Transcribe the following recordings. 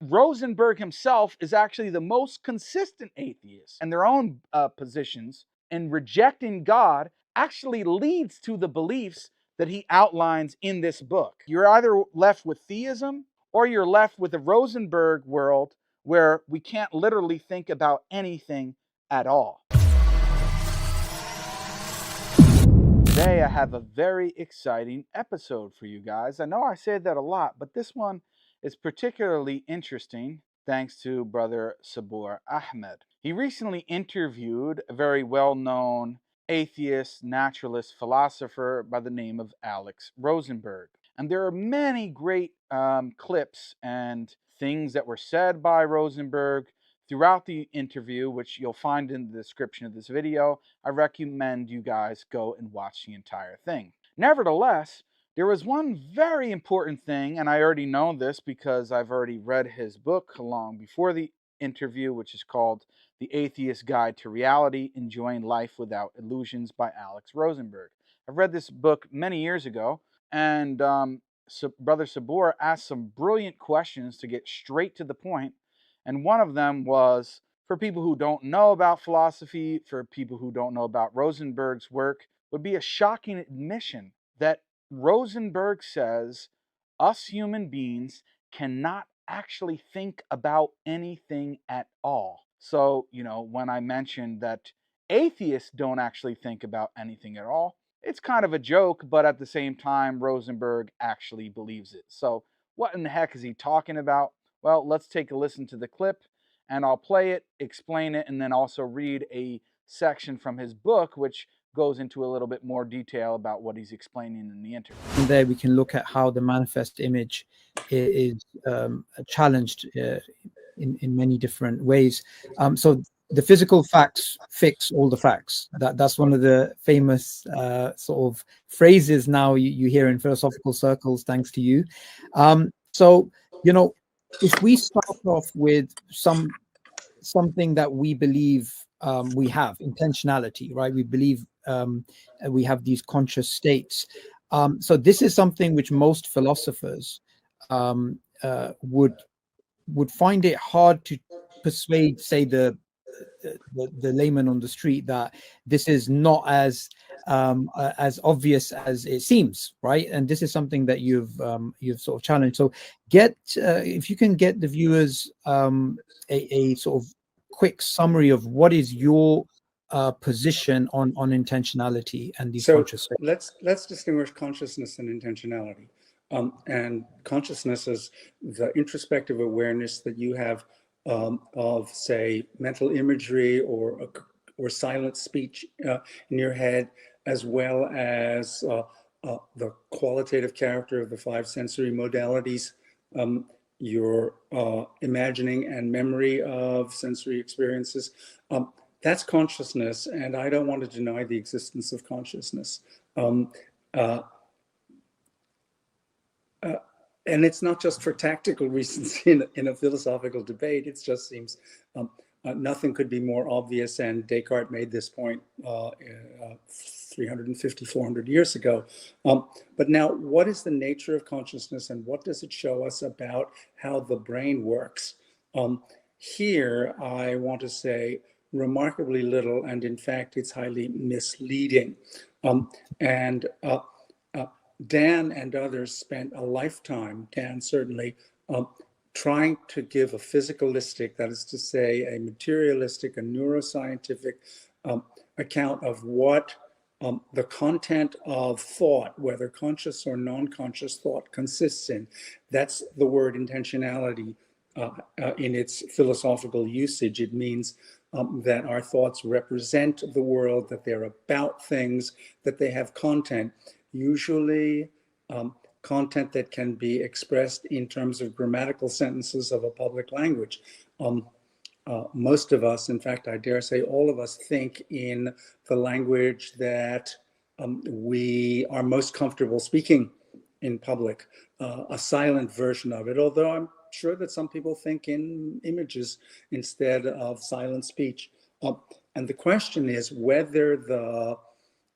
Rosenberg himself is actually the most consistent atheist, and their own positions in rejecting God actually leads to the beliefs that he outlines in this book. You're either left with theism or you're left with a Rosenberg world where we can't literally think about anything at all. Today I have a very exciting episode for you guys. I know I say that a lot, but this one is particularly interesting thanks to brother Sabur Ahmed. He recently interviewed a very well-known atheist, naturalist, philosopher by the name of Alex Rosenberg. And there are many great clips and things that were said by Rosenberg throughout the interview, which you'll find in the description of this video. I recommend you guys go and watch the entire thing. Nevertheless, there was one very important thing, and I already know this because I've already read his book long before the interview, which is called The Atheist Guide to Reality, Enjoying Life Without Illusions by Alex Rosenberg. I've read this book many years ago, and Brother Sabur asked some brilliant questions to get straight to the point. And one of them was, for people who don't know about philosophy, for people who don't know about Rosenberg's work, would be a shocking admission that Rosenberg says us human beings cannot actually think about anything at all. So, when I mentioned that atheists don't actually think about anything at all, it's kind of a joke, but at the same time, Rosenberg actually believes it. So, what in the heck is he talking about? Well, let's take a listen to the clip, and I'll play it, explain it, and then also read a section from his book, which goes into a little bit more detail about what he's explaining in the interview. From there, we can look at how the manifest image is challenged in many different ways. So the physical facts fix all the facts. That's one of the famous sort of phrases now you hear in philosophical circles, thanks to you. So, if we start off with something that we believe we have, intentionality, right? We believe we have these conscious states. So this is something which most philosophers would find it hard to persuade, say, the layman on the street that this is not as obvious as it seems, right? And this is something that you've sort of challenged. So if you can get the viewers a sort of quick summary of what is your position on intentionality and these conscious states. Let's distinguish consciousness and intentionality. And consciousness is the introspective awareness that you have of, say, mental imagery or silent speech in your head, as well as the qualitative character of the five sensory modalities, your imagining and memory of sensory experiences. That's consciousness, and I don't want to deny the existence of consciousness. And it's not just for tactical reasons in a philosophical debate. It just seems nothing could be more obvious, and Descartes made this point 350, 400 years ago. But now, what is the nature of consciousness, and what does it show us about how the brain works? Here, I want to say remarkably little, and in fact, it's highly misleading. Dan and others spent a lifetime, Dan certainly, trying to give a physicalistic, that is to say, a materialistic, a neuroscientific account of what the content of thought, whether conscious or non-conscious thought, consists in. That's the word intentionality in its philosophical usage. It means that our thoughts represent the world, that they're about things, that they have content. Usually content that can be expressed in terms of grammatical sentences of a public language. Most of us, in fact, I dare say all of us, think in the language that we are most comfortable speaking in public, a silent version of it, although I'm sure that some people think in images instead of silent speech. And the question is whether the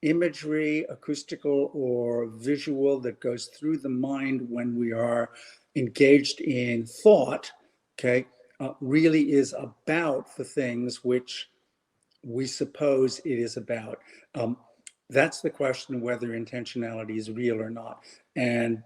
imagery, acoustical or visual, that goes through the mind when we are engaged in thought okay, really is about the things which we suppose it is about. That's the question whether intentionality is real or not. And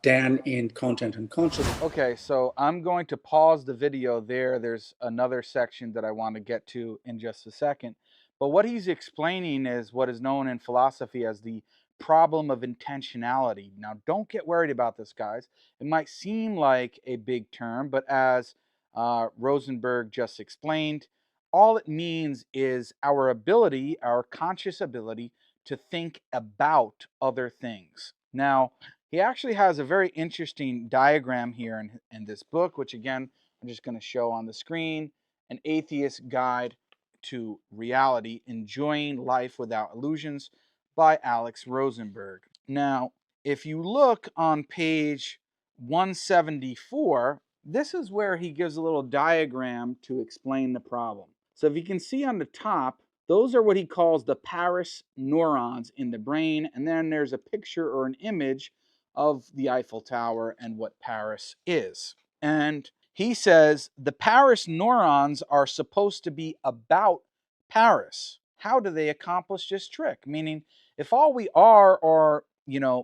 Dan in Content and Consciousness. Okay, so I'm going to pause the video there. There's another section that I want to get to in just a second. But what he's explaining is what is known in philosophy as the problem of intentionality. Now, don't get worried about this, guys. It might seem like a big term, but as Rosenberg just explained, all it means is our ability, our conscious ability to think about other things. Now, he actually has a very interesting diagram here in this book, which again, I'm just going to show on the screen. An Atheist's Guide to Reality, Enjoying Life Without Illusions by Alex Rosenberg. Now, if you look on page 174, this is where he gives a little diagram to explain the problem. So if you can see on the top, those are what he calls the Paris neurons in the brain, and then there's a picture or an image of the Eiffel Tower and what Paris is. And he says the Paris neurons are supposed to be about Paris. How do they accomplish this trick? Meaning, if all we are,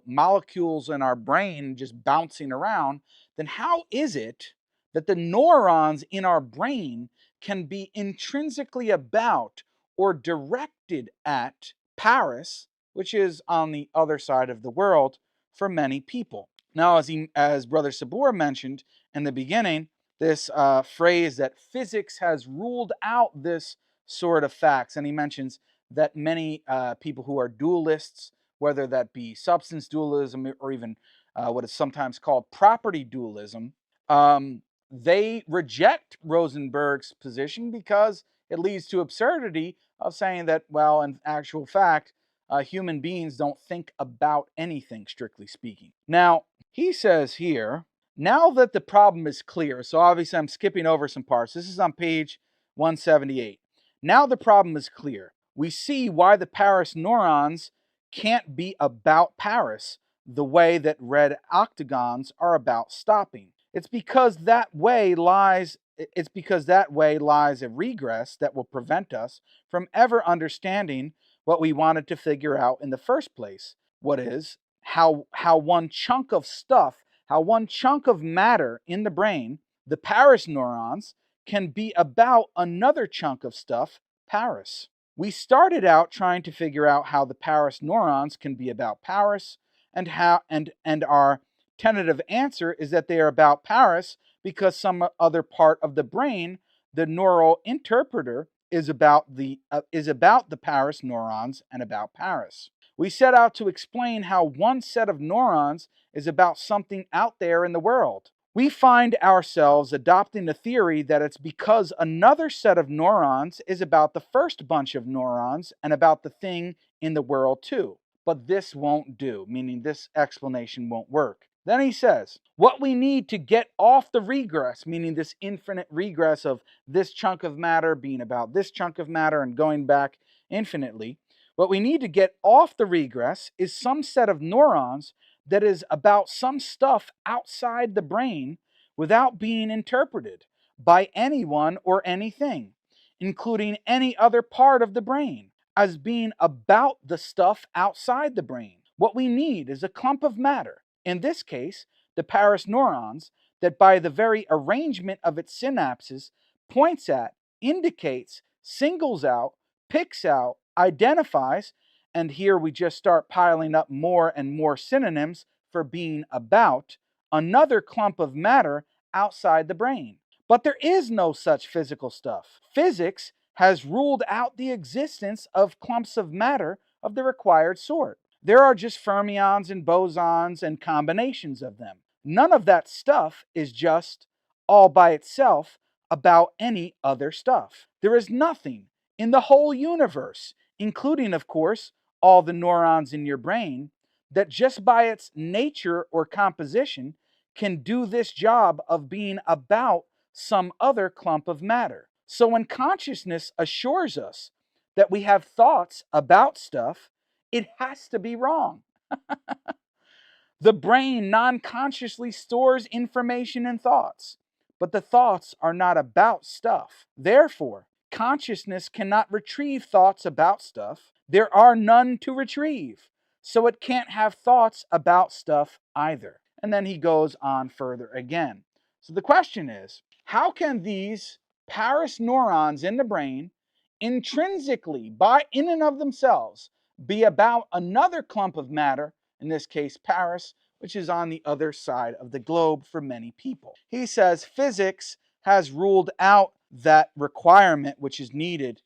molecules in our brain just bouncing around, then how is it that the neurons in our brain can be intrinsically about or directed at Paris, which is on the other side of the world for many people? Now, as Brother Sabor mentioned in the beginning, this phrase that physics has ruled out this sort of facts, and he mentions that many people who are dualists, whether that be substance dualism or even what is sometimes called property dualism, they reject Rosenberg's position because it leads to absurdity of saying that, well, in actual fact, human beings don't think about anything, strictly speaking. Now, he says here, now that the problem is clear, so obviously I'm skipping over some parts. This is on page 178. Now the problem is clear. We see why the Paris neurons can't be about Paris the way that red octagons are about stopping. It's because that way lies a regress that will prevent us from ever understanding what we wanted to figure out in the first place. What is how one chunk of stuff, how one chunk of matter in the brain, the Paris neurons, can be about another chunk of stuff, Paris. We started out trying to figure out how the Paris neurons can be about Paris, and our tentative answer is that they are about Paris because some other part of the brain, the neural interpreter, is about the Paris neurons and about Paris. We set out to explain how one set of neurons is about something out there in the world. We find ourselves adopting the theory that it's because another set of neurons is about the first bunch of neurons and about the thing in the world too. But this won't do, meaning this explanation won't work. Then he says, what we need to get off the regress, meaning this infinite regress of this chunk of matter being about this chunk of matter and going back infinitely, what we need to get off the regress is some set of neurons that is about some stuff outside the brain without being interpreted by anyone or anything, including any other part of the brain, as being about the stuff outside the brain. What we need is a clump of matter, in this case, the Paris neurons, that by the very arrangement of its synapses points at, indicates, singles out, picks out, identifies, and here we just start piling up more and more synonyms for being about another clump of matter outside the brain. But there is no such physical stuff. Physics has ruled out the existence of clumps of matter of the required sort. There are just fermions and bosons and combinations of them. None of that stuff is just all by itself about any other stuff. There is nothing in the whole universe, including, of course, all the neurons in your brain, that just by its nature or composition can do this job of being about some other clump of matter. So when consciousness assures us that we have thoughts about stuff, it has to be wrong. The brain non-consciously stores information and thoughts, but the thoughts are not about stuff. Therefore, consciousness cannot retrieve thoughts about stuff. There are none to retrieve. So it can't have thoughts about stuff either. And then he goes on further again. So the question is, how can these Paris neurons in the brain intrinsically, in and of themselves, be about another clump of matter, in this case Paris, which is on the other side of the globe for many people? He says physics has ruled out that requirement which is needed,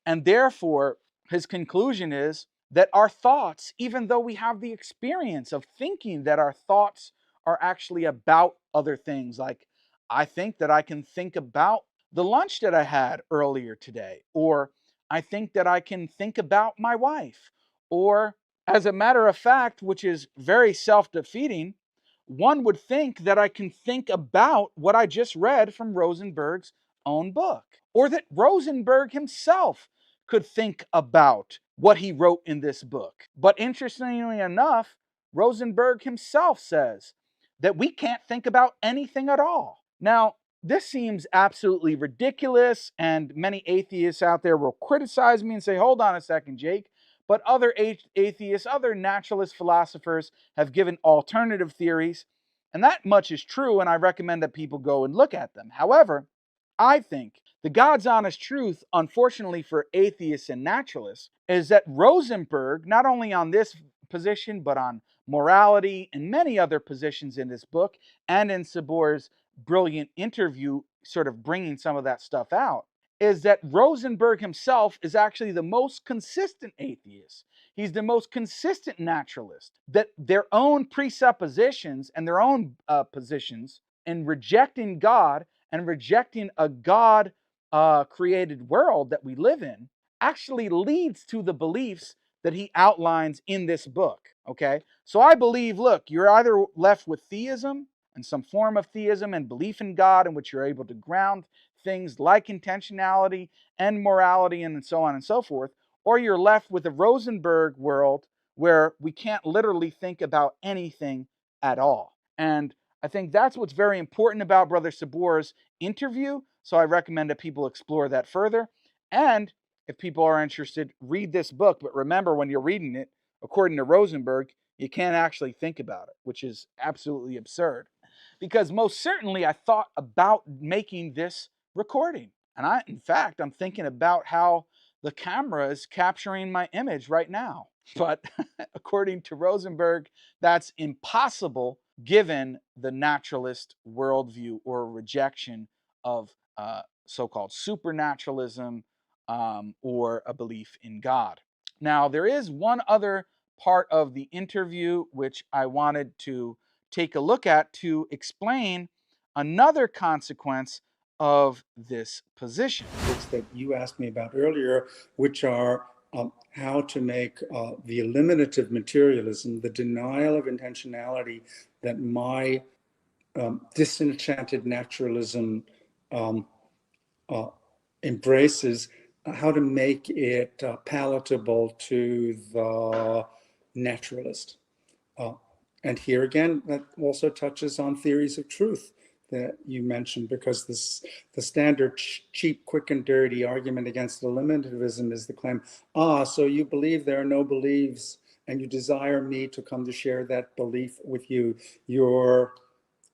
and therefore his conclusion is that our thoughts, even though we have the experience of thinking that our thoughts are actually about other things, like I think that I can think about the lunch that I had earlier today, or I think that I can think about my wife, or as a matter of fact, which is very self-defeating, one would think that I can think about what I just read from Rosenberg's own book, or that Rosenberg himself could think about what he wrote in this book. But interestingly enough, Rosenberg himself says that we can't think about anything at all. Now, this seems absolutely ridiculous, and many atheists out there will criticize me and say, hold on a second, Jake. But other atheists, other naturalist philosophers have given alternative theories, and that much is true, and I recommend that people go and look at them. However, I think the God's honest truth, unfortunately for atheists and naturalists, is that Rosenberg, not only on this position, but on morality and many other positions in this book, and in Sabor's brilliant interview, sort of bringing some of that stuff out, is that Rosenberg himself is actually the most consistent atheist. He's the most consistent naturalist. That their own presuppositions and their own positions in rejecting God and rejecting a God created world that we live in actually leads to the beliefs that he outlines in this book. Okay, so I believe, look, you're either left with theism and some form of theism and belief in God, in which you're able to ground things like intentionality and morality and so on and so forth, or you're left with a Rosenberg world where we can't literally think about anything at all. And I think that's what's very important about Brother Sabor's interview. So I recommend that people explore that further. And if people are interested, read this book. But remember, when you're reading it, according to Rosenberg, you can't actually think about it, which is absolutely absurd. Because most certainly I thought about making this recording. And in fact, I'm thinking about how the camera is capturing my image right now. But according to Rosenberg, that's impossible given the naturalist worldview or rejection of so-called supernaturalism or a belief in God. Now, there is one other part of the interview which I wanted to take a look at to explain another consequence of this position. That you asked me about earlier, which are how to make the eliminative materialism, the denial of intentionality that my disenchanted naturalism embraces, how to make it palatable to the naturalist. And here again, that also touches on theories of truth that you mentioned, because the standard cheap, quick and dirty argument against eliminativism is the claim, so you believe there are no beliefs and you desire me to come to share that belief with you. Your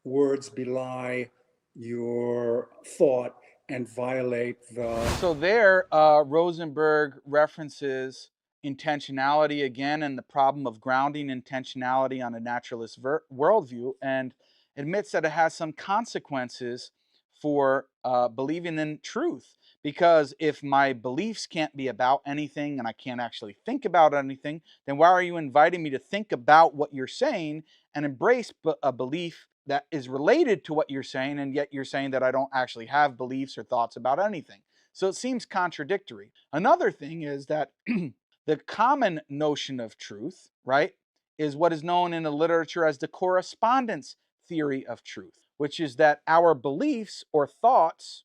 words belie your thought and violate the... So there, Rosenberg references intentionality again and the problem of grounding intentionality on a naturalist worldview, and admits that it has some consequences for believing in truth. Because if my beliefs can't be about anything and I can't actually think about anything, then why are you inviting me to think about what you're saying and embrace a belief that is related to what you're saying, and yet you're saying that I don't actually have beliefs or thoughts about anything? So it seems contradictory. Another thing is that the common notion of truth, right, is what is known in the literature as the correspondence theory of truth, which is that our beliefs or thoughts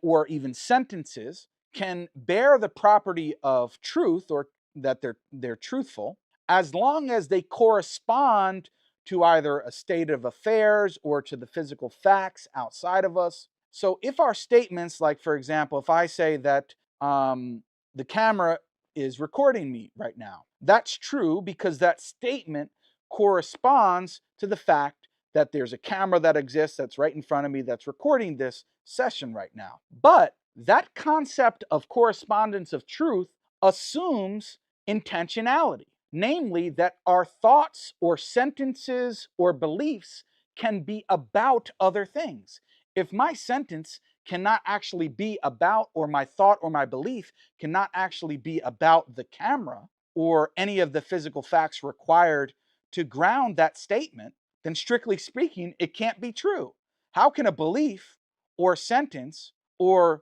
or even sentences can bear the property of truth, or that they're truthful, as long as they correspond to either a state of affairs or to the physical facts outside of us. So if our statements, like for example, if I say that the camera is recording me right now, that's true because that statement corresponds to the fact that there's a camera that exists that's right in front of me that's recording this session right now. But that concept of correspondence of truth assumes intentionality, namely that our thoughts or sentences or beliefs can be about other things. If my sentence cannot actually be about, or my thought or my belief cannot actually be about the camera or any of the physical facts required to ground that statement, then strictly speaking, it can't be true. How can a belief or sentence or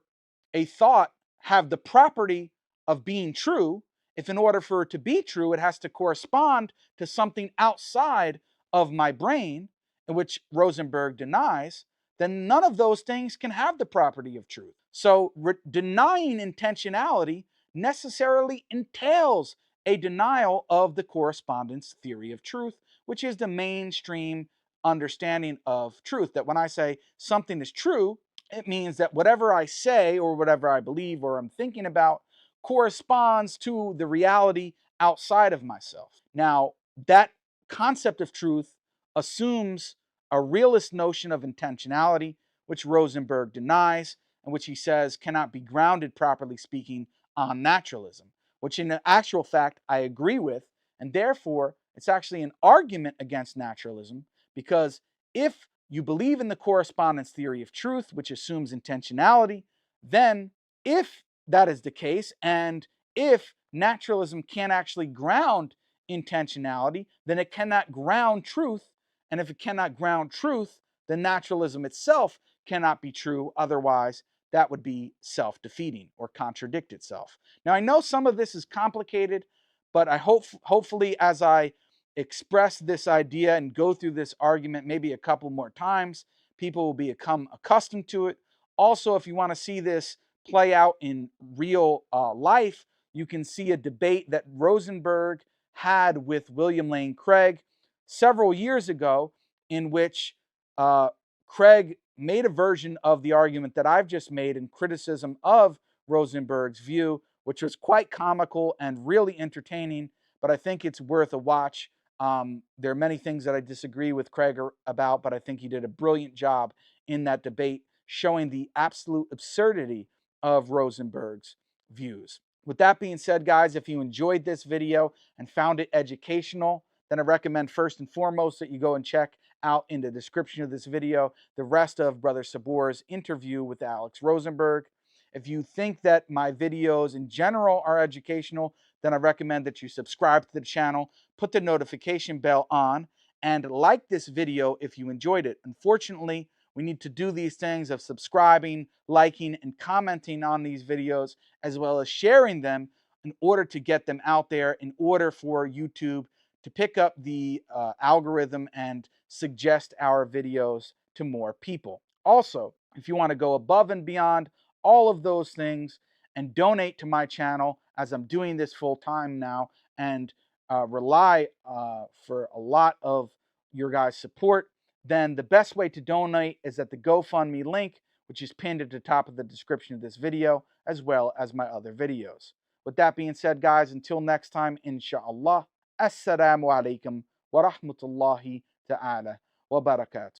a thought have the property of being true if, in order for it to be true, it has to correspond to something outside of my brain, which Rosenberg denies? Then none of those things can have the property of truth. So denying intentionality necessarily entails a denial of the correspondence theory of truth, which is the mainstream understanding of truth. That when I say something is true, it means that whatever I say or whatever I believe or I'm thinking about corresponds to the reality outside of myself. Now, that concept of truth assumes a realist notion of intentionality, which Rosenberg denies, and which he says cannot be grounded, properly speaking, on naturalism, which in actual fact I agree with, and therefore it's actually an argument against naturalism, because if you believe in the correspondence theory of truth, which assumes intentionality, then if that is the case, and if naturalism can't actually ground intentionality, then it cannot ground truth. And if it cannot ground truth, then naturalism itself cannot be true. Otherwise, that would be self-defeating or contradict itself. Now, I know some of this is complicated, but I hopefully as I express this idea and go through this argument maybe a couple more times, people will become accustomed to it. Also, if you want to see this play out in real life, you can see a debate that Rosenberg had with William Lane Craig several years ago, in which Craig made a version of the argument that I've just made in criticism of Rosenberg's view, which was quite comical and really entertaining, but I think it's worth a watch. There are many things that I disagree with Craig about, but I think he did a brilliant job in that debate, showing the absolute absurdity of Rosenberg's views. With that being said, guys, if you enjoyed this video and found it educational, then I recommend first and foremost that you go and check out in the description of this video the rest of Brother Sabor's interview with Alex Rosenberg. If you think that my videos in general are educational, then I recommend that you subscribe to the channel, put the notification bell on, and like this video if you enjoyed it. Unfortunately, we need to do these things of subscribing, liking, and commenting on these videos, as well as sharing them in order to get them out there, in order for YouTube to pick up the algorithm and suggest our videos to more people. Also, if you want to go above and beyond all of those things and donate to my channel, as I'm doing this full time now, and rely for a lot of your guys' support, then the best way to donate is at the GoFundMe link, which is pinned at the top of the description of this video, as well as my other videos. With that being said, guys, until next time, inshallah, assalamu alaikum wa rahmatullahi ta'ala wa barakatuh.